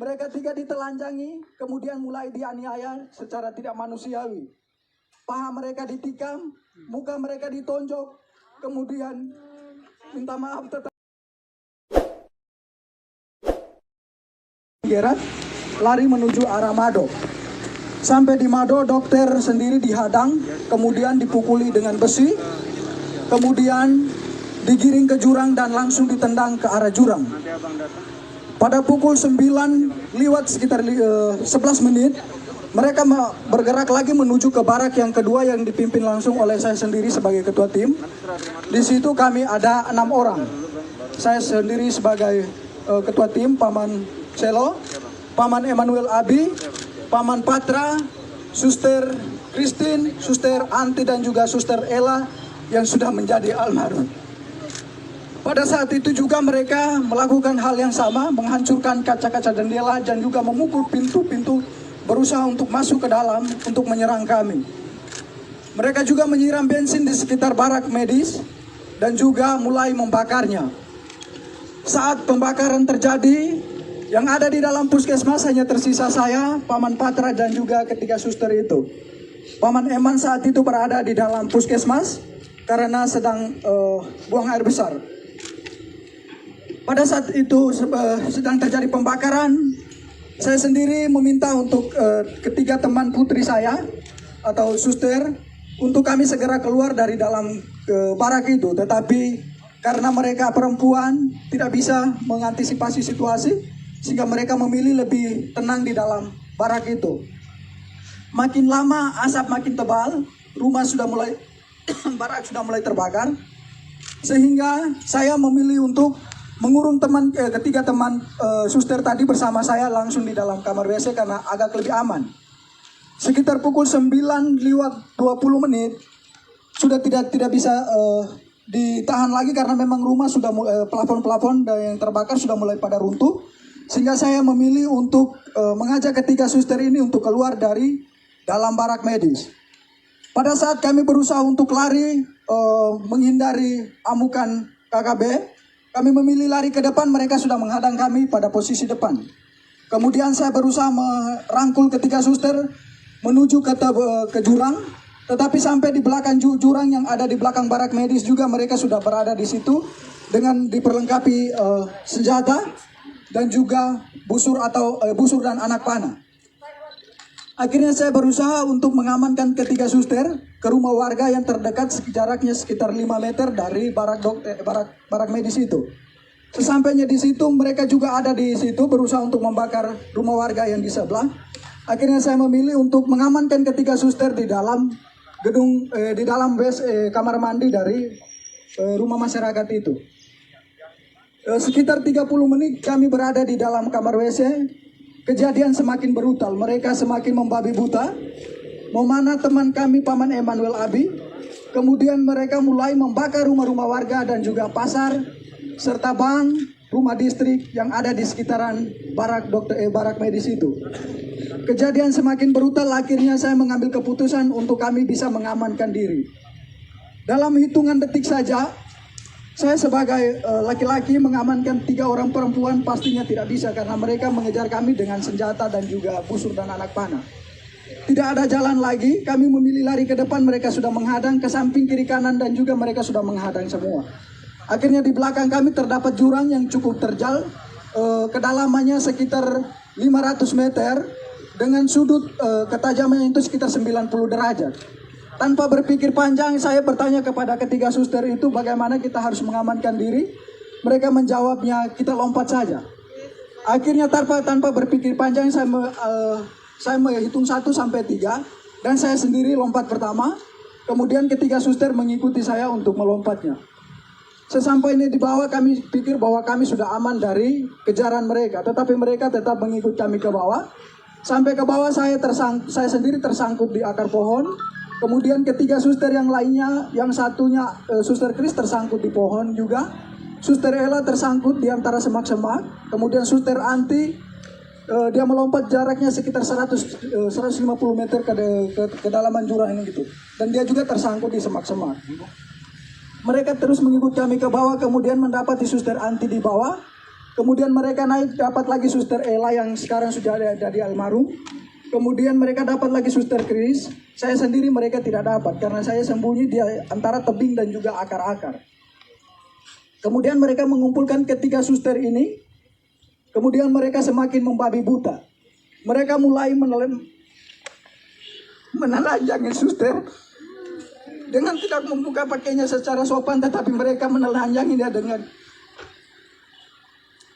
Mereka tiga ditelanjangi, kemudian mulai dianiaya secara tidak manusiawi. Paha mereka ditikam, muka mereka ditonjok, kemudian minta maaf tetap lari menuju arah Mado. Sampai di Mado, dokter sendiri dihadang, kemudian dipukuli dengan besi, kemudian digiring ke jurang dan langsung ditendang ke arah jurang. Pada pukul 9 lewat sekitar 11 menit, mereka bergerak lagi menuju ke barak yang kedua yang dipimpin langsung oleh saya sendiri sebagai ketua tim. Di situ kami ada 6 orang. Saya sendiri sebagai ketua tim, Paman Selo, Paman Emmanuel Abi, Paman Patra, Suster Christine, Suster Anti dan juga Suster Ella yang sudah menjadi almarhum. Pada saat itu juga mereka melakukan hal yang sama, menghancurkan kaca-kaca jendela dan juga memukul pintu-pintu, berusaha untuk masuk ke dalam untuk menyerang kami. Mereka juga menyiram bensin di sekitar barak medis dan juga mulai membakarnya. Saat pembakaran terjadi, yang ada di dalam puskesmas hanya tersisa saya, Paman Patra dan juga ketiga suster itu. Paman Eman saat itu berada di dalam puskesmas karena sedang buang air besar. Pada saat itu sedang terjadi pembakaran, saya sendiri meminta untuk ketiga teman putri saya atau suster untuk kami segera keluar dari dalam barak itu. Tetapi karena mereka perempuan tidak bisa mengantisipasi situasi, sehingga mereka memilih lebih tenang di dalam barak itu. Makin lama asap makin tebal, rumah sudah mulai barak sudah mulai terbakar, sehingga saya memilih untuk mengurung ketiga teman suster tadi bersama saya langsung di dalam kamar WC karena agak lebih aman. Sekitar pukul 9 lewat 20 menit sudah tidak bisa ditahan lagi karena memang rumah sudah plafon-plafon yang terbakar sudah mulai pada runtuh, sehingga saya memilih untuk mengajak ketiga suster ini untuk keluar dari dalam barak medis. Pada saat kami berusaha untuk lari menghindari amukan KKB, kami memilih lari ke depan, mereka sudah menghadang kami pada posisi depan. Kemudian saya berusaha merangkul ketiga suster menuju ke jurang, tetapi sampai di belakang jurang yang ada di belakang barak medis juga mereka sudah berada di situ dengan diperlengkapi senjata dan juga busur dan anak panah. Akhirnya saya berusaha untuk mengamankan ketiga suster ke rumah warga yang terdekat jaraknya sekitar 5 meter dari barak medis itu. Sesampainya di situ mereka juga ada di situ berusaha untuk membakar rumah warga yang di sebelah. Akhirnya saya memilih untuk mengamankan ketiga suster di dalam gedung di dalam kamar mandi dari rumah masyarakat itu. Sekitar 30 menit kami berada di dalam kamar WC. Kejadian semakin brutal, mereka semakin membabi buta. Memana teman kami Paman Emmanuel Abi, kemudian mereka mulai membakar rumah-rumah warga dan juga pasar, serta bank, rumah distrik yang ada di sekitaran barak medis itu. Kejadian semakin brutal, akhirnya saya mengambil keputusan untuk kami bisa mengamankan diri. Dalam hitungan detik saja, saya sebagai laki-laki mengamankan 3 orang perempuan pastinya tidak bisa karena mereka mengejar kami dengan senjata dan juga busur dan anak panah. Tidak ada jalan lagi, kami memilih lari ke depan, mereka sudah menghadang ke samping kiri kanan dan juga mereka sudah menghadang semua. Akhirnya di belakang kami terdapat jurang yang cukup terjal, kedalamannya sekitar 500 meter dengan sudut ketajaman itu sekitar 90 derajat. Tanpa berpikir panjang, saya bertanya kepada ketiga suster itu bagaimana kita harus mengamankan diri. Mereka menjawabnya, kita lompat saja. Akhirnya tanpa berpikir panjang, saya menghitung 1 sampai 3 dan saya sendiri lompat pertama. Kemudian ketiga suster mengikuti saya untuk melompatnya. Sesampainya di bawah kami pikir bahwa kami sudah aman dari kejaran mereka, tetapi mereka tetap mengikut kami ke bawah. Sampai ke bawah saya sendiri tersangkut di akar pohon. Kemudian ketiga suster yang lainnya, yang satunya Suster Chris tersangkut di pohon juga. Suster Ella tersangkut di antara semak-semak. Kemudian Suster Anti, dia melompat jaraknya sekitar 150 meter ke kedalaman jurang ini gitu. Dan dia juga tersangkut di semak-semak. Mereka terus mengikut kami ke bawah, kemudian mendapati Suster Anti di bawah. Kemudian mereka naik, dapat lagi Suster Ella yang sekarang sudah ada di almarhum. Kemudian mereka dapat lagi Suster Chris. Saya sendiri mereka tidak dapat karena saya sembunyi di antara tebing dan juga akar-akar. Kemudian mereka mengumpulkan ketiga suster ini. Kemudian mereka semakin membabi buta. Mereka mulai menelanjangi suster dengan tidak membuka pakainya secara sopan, tetapi mereka menelanjangi dia dengan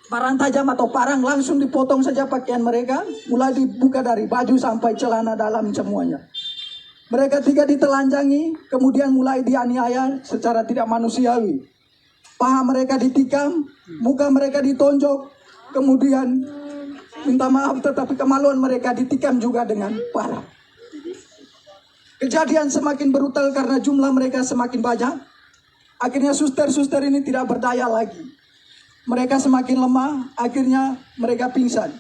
parang tajam atau parang, langsung dipotong saja pakaian mereka, mulai dibuka dari baju sampai celana dalam semuanya. Mereka tiga ditelanjangi, kemudian mulai dianiaya secara tidak manusiawi. Paha mereka ditikam, muka mereka ditonjok, kemudian minta maaf tetapi kemaluan mereka ditikam juga dengan parah. Kejadian semakin brutal karena jumlah mereka semakin banyak. Akhirnya suster-suster ini tidak berdaya lagi. Mereka semakin lemah, akhirnya mereka pingsan.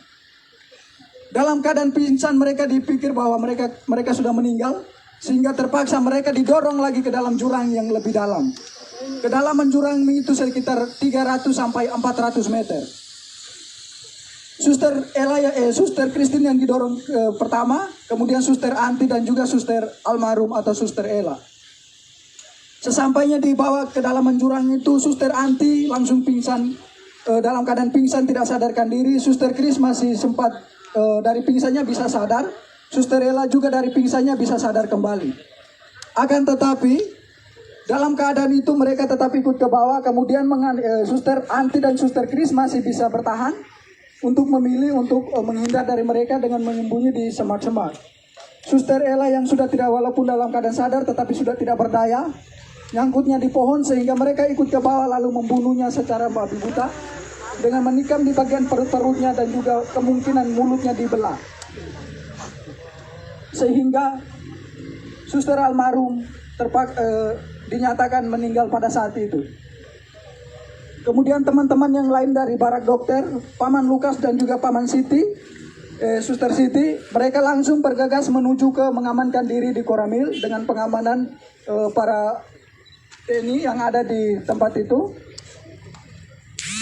Dalam keadaan pingsan mereka dipikir bahwa mereka sudah meninggal, sehingga terpaksa mereka didorong lagi ke dalam jurang yang lebih dalam. Kedalaman jurang itu sekitar 300 sampai 400 meter. Suster Christine yang didorong pertama, kemudian Suster Anti dan juga Suster almarhum atau Suster Ella. Sesampainya dibawa ke dalam jurang itu, Suster Anti langsung pingsan. Dalam keadaan pingsan tidak sadarkan diri. Suster Chris masih sempat dari pingsannya bisa sadar. Suster Ella juga dari pingsannya bisa sadar kembali. Akan tetapi dalam keadaan itu mereka tetap ikut ke bawah. Kemudian Suster Anti dan Suster Chris masih bisa bertahan untuk memilih untuk menghindar dari mereka dengan menyembunyi di semak-semak. Suster Ella yang sudah tidak, walaupun dalam keadaan sadar tetapi sudah tidak berdaya, nyangkutnya di pohon sehingga mereka ikut ke bawah lalu membunuhnya secara babi buta dengan menikam di bagian perut-perutnya dan juga kemungkinan mulutnya dibelah. Sehingga Suster almarhum dinyatakan meninggal pada saat itu. Kemudian teman-teman yang lain dari barak dokter, Paman Lukas dan juga Paman Siti, Suster Siti, mereka langsung bergegas menuju ke mengamankan diri di Koramil dengan pengamanan para TNI yang ada di tempat itu.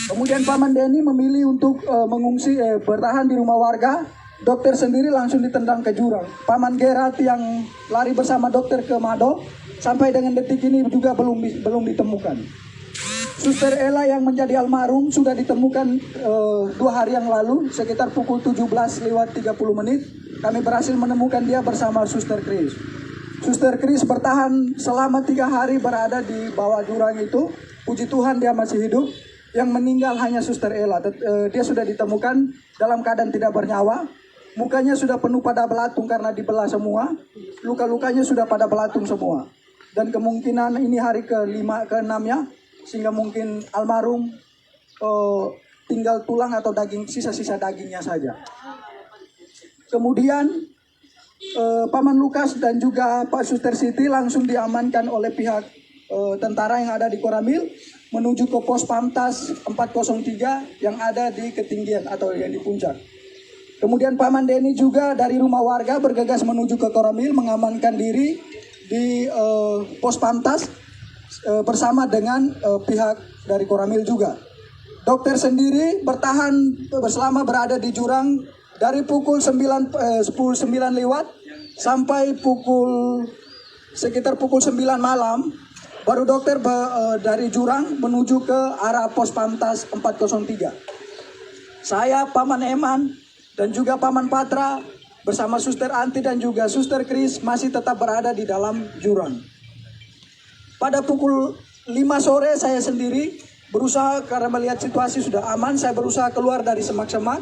Kemudian Paman Denny memilih untuk mengungsi, bertahan di rumah warga. Dokter sendiri langsung ditendang ke jurang. Paman Gerat yang lari bersama dokter ke Mado, sampai dengan detik ini juga belum ditemukan. Suster Ella yang menjadi almarhum sudah ditemukan 2 hari yang lalu, sekitar pukul 17:30 kami berhasil menemukan dia bersama Suster Chris. Suster Chris bertahan selama 3 hari berada di bawah jurang itu. Puji Tuhan dia masih hidup. Yang meninggal hanya Suster Ella. Dia sudah ditemukan dalam keadaan tidak bernyawa. Mukanya sudah penuh pada belatung karena dibelah semua. Luka-lukanya sudah pada belatung semua. Dan kemungkinan ini hari ke-5, ke-6-nya. Sehingga mungkin almarhum tinggal tulang atau daging, sisa-sisa dagingnya saja. Kemudian Paman Lukas dan juga Pak Suster Siti langsung diamankan oleh pihak tentara yang ada di Koramil menuju ke pos Pamtas 403 yang ada di ketinggian atau yang di puncak. Kemudian Paman Denny juga dari rumah warga bergegas menuju ke Koramil mengamankan diri di pos Pamtas bersama dengan pihak dari Koramil juga. Dokter sendiri bertahan selama berada di jurang dari pukul 10:09 sampai sekitar pukul 9 malam. Baru dokter dari jurang menuju ke arah pos Pamtas 403. Saya, Paman Eman, dan juga Paman Patra bersama Suster Anti dan juga Suster Chris masih tetap berada di dalam jurang. Pada pukul 5 sore saya sendiri berusaha, karena melihat situasi sudah aman, saya berusaha keluar dari semak-semak.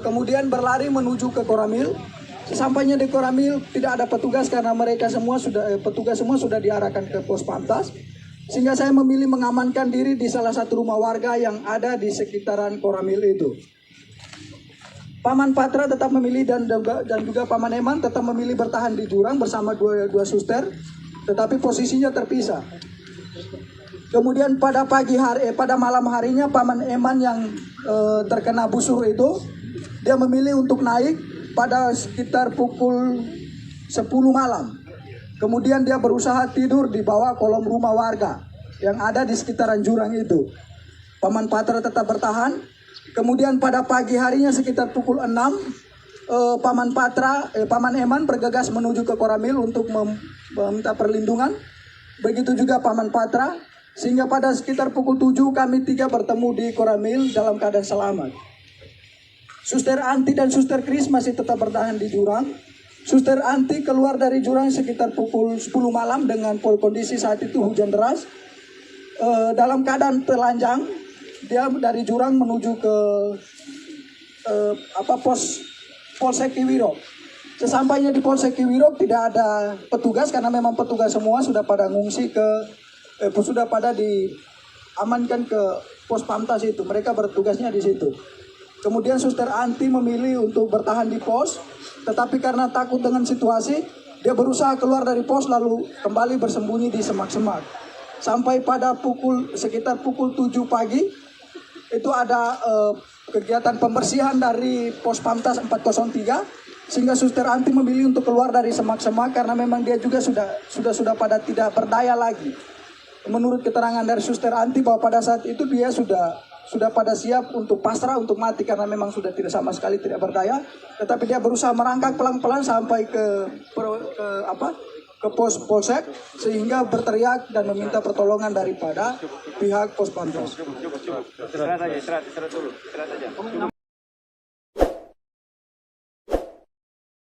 Kemudian berlari menuju ke Koramil. Sesampainya di Koramil tidak ada petugas karena petugas semua sudah diarahkan ke pos Pamtas. Sehingga saya memilih mengamankan diri di salah satu rumah warga yang ada di sekitaran Koramil itu. Paman Patra tetap memilih dan juga Paman Eman tetap memilih bertahan di jurang bersama dua suster, tetapi posisinya terpisah. Kemudian pada malam harinya Paman Eman yang terkena busur itu, dia memilih untuk naik pada sekitar pukul 10 malam. Kemudian dia berusaha tidur di bawah kolom rumah warga yang ada di sekitaran jurang itu. Paman Patra tetap bertahan. Kemudian pada pagi harinya sekitar pukul 6, Paman Eman bergegas menuju ke Koramil untuk meminta perlindungan. Begitu juga Paman Patra, sehingga pada sekitar pukul 7 kami 3 bertemu di Koramil dalam keadaan selamat. Suster Anti dan Suster Kris masih tetap bertahan di jurang. Suster Anti keluar dari jurang sekitar pukul 10 malam dengan kondisi saat itu hujan deras. Dalam keadaan telanjang, dia dari jurang menuju ke Polsek Kiwirok. Sesampainya di Polsek Kiwirok tidak ada petugas karena memang petugas semua sudah pada ngungsi sudah pada diamankan ke pos Pamtas itu. Mereka bertugasnya di situ. Kemudian Suster Anti memilih untuk bertahan di pos, tetapi karena takut dengan situasi, dia berusaha keluar dari pos lalu kembali bersembunyi di semak-semak. Sampai pada sekitar pukul 7 pagi itu ada kegiatan pembersihan dari pos Pamtas 403, sehingga Suster Anti memilih untuk keluar dari semak-semak karena memang dia juga sudah pada tidak berdaya lagi. Menurut keterangan dari Suster Anti bahwa pada saat itu dia sudah pada siap untuk pasrah, untuk mati karena memang sudah sama sekali tidak berdaya, tetapi dia berusaha merangkak pelan-pelan sampai ke pos polsek sehingga berteriak dan meminta pertolongan daripada pihak pos Pamtas.